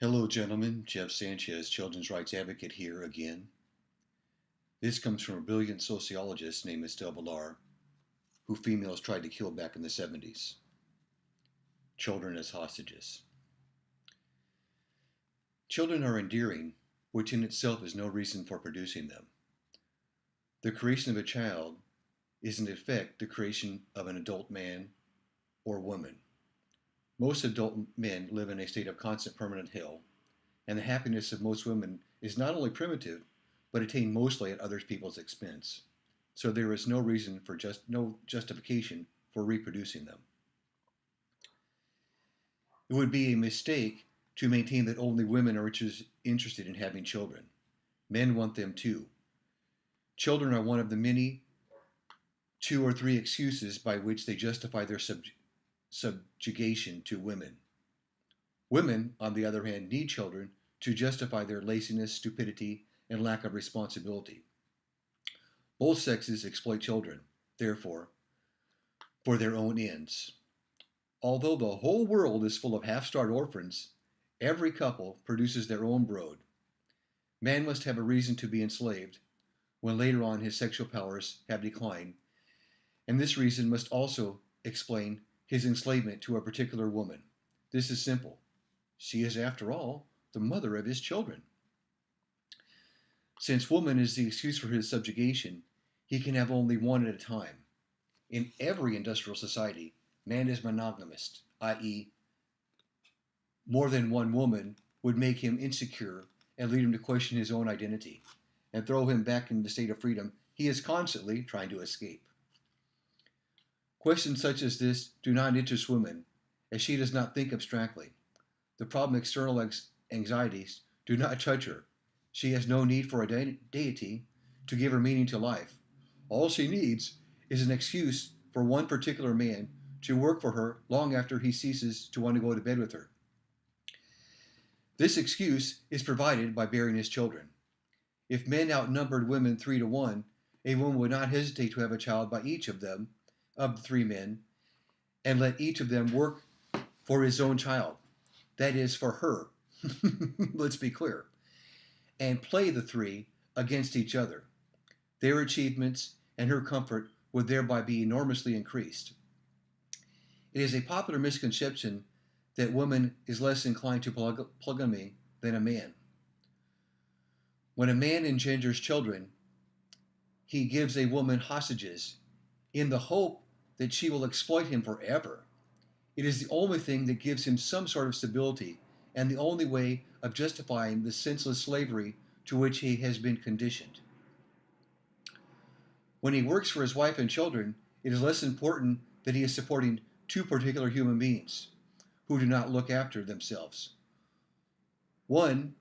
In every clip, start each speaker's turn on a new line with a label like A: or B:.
A: Hello, gentlemen. Jeff Sanchez, children's rights advocate here again. This comes from a brilliant sociologist named Vilar, who females tried to kill back in the 70s. Children as hostages. Children are endearing, which in itself is no reason for producing them. The creation of a child is in effect the creation of an adult man or woman. Most adult men live in a state of constant permanent hell, and the happiness of most women is not only primitive, but attained mostly at other people's expense. So there is no reason for no justification for reproducing them. It would be a mistake to maintain that only women are interested in having children. Men want them too. Children are one of the many 2 or 3 excuses by which they justify their subjugation to women. Women, on the other hand, need children to justify their laziness, stupidity, and lack of responsibility. Both sexes exploit children, therefore, for their own ends. Although the whole world is full of half-starved orphans, every couple produces their own brood. Man must have a reason to be enslaved when later on his sexual powers have declined, and this reason must also explain his enslavement to a particular woman. This is simple. She is, after all, the mother of his children. Since woman is the excuse for his subjugation, he can have only one at a time. In every industrial society, man is monogamist, i.e., more than one woman would make him insecure and lead him to question his own identity and throw him back into the state of freedom he is constantly trying to escape. Questions such as this do not interest women, as she does not think abstractly. The problem external anxieties do not touch her. She has no need for a deity to give her meaning to life. All she needs is an excuse for one particular man to work for her long after he ceases to want to go to bed with her. This excuse is provided by bearing his children. If men outnumbered women 3 to 1, a woman would not hesitate to have a child by each of them, of the 3 men, and let each of them work for his own child. That is, for her. Let's be clear. And play the 3 against each other. Their achievements and her comfort would thereby be enormously increased. It is a popular misconception that woman is less inclined to polygamy than a man. When a man engenders children, he gives a woman hostages in the hope that she will exploit him forever. It is the only thing that gives him some sort of stability and the only way of justifying the senseless slavery to which he has been conditioned. When he works for his wife and children, it is less important that he is supporting 2 particular human beings who do not look after themselves. One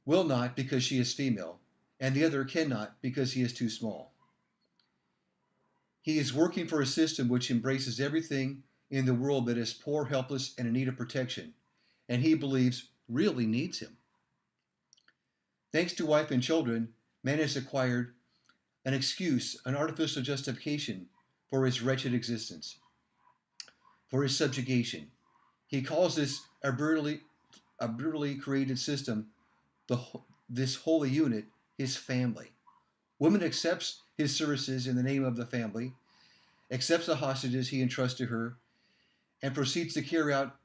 A: will not because she is female, and the other cannot because he is too small. He is working for a system which embraces everything in the world that is poor, helpless, and in need of protection, and he believes really needs him. Thanks to wife and children, man has acquired an excuse, an artificial justification for his wretched existence, for his subjugation. He calls this a brutally created system, this holy unit, his family. Woman accepts his services in the name of the family, accepts the hostages he entrusts to her, and proceeds to carry out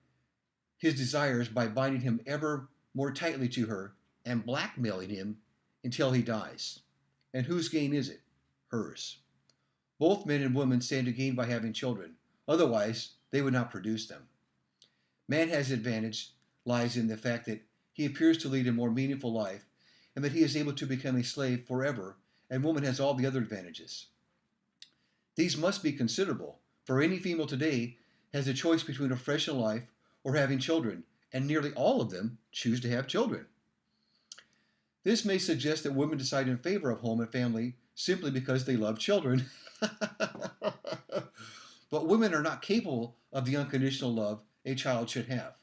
A: his desires by binding him ever more tightly to her and blackmailing him until he dies. And whose gain is it? Hers. Both men and women stand to gain by having children. Otherwise, they would not produce them. Man's advantage lies in the fact that he appears to lead a more meaningful life and that he is able to become a slave forever, and woman has all the other advantages. These must be considerable, for any female today has a choice between a professional life or having children, and nearly all of them choose to have children. This may suggest that women decide in favor of home and family simply because they love children. But women are not capable of the unconditional love a child should have.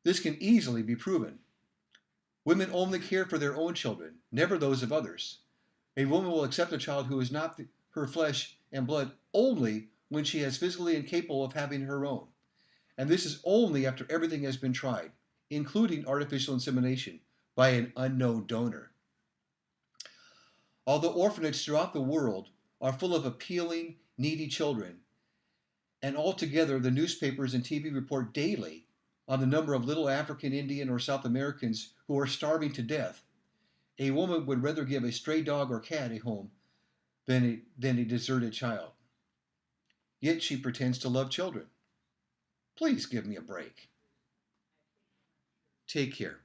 A: This can easily be proven. Women only care for their own children, never those of others. A woman will accept a child who is not her flesh and blood only when she is physically incapable of having her own. And this is only after everything has been tried. including artificial insemination by an unknown donor. Although orphanages throughout the world are full of appealing, needy children, and altogether the newspapers and TV report daily on the number of little African, Indian, or South Americans who are starving to death, a woman would rather give a stray dog or cat a home than a deserted child. Yet she pretends to love children. Please give me a break. Take care.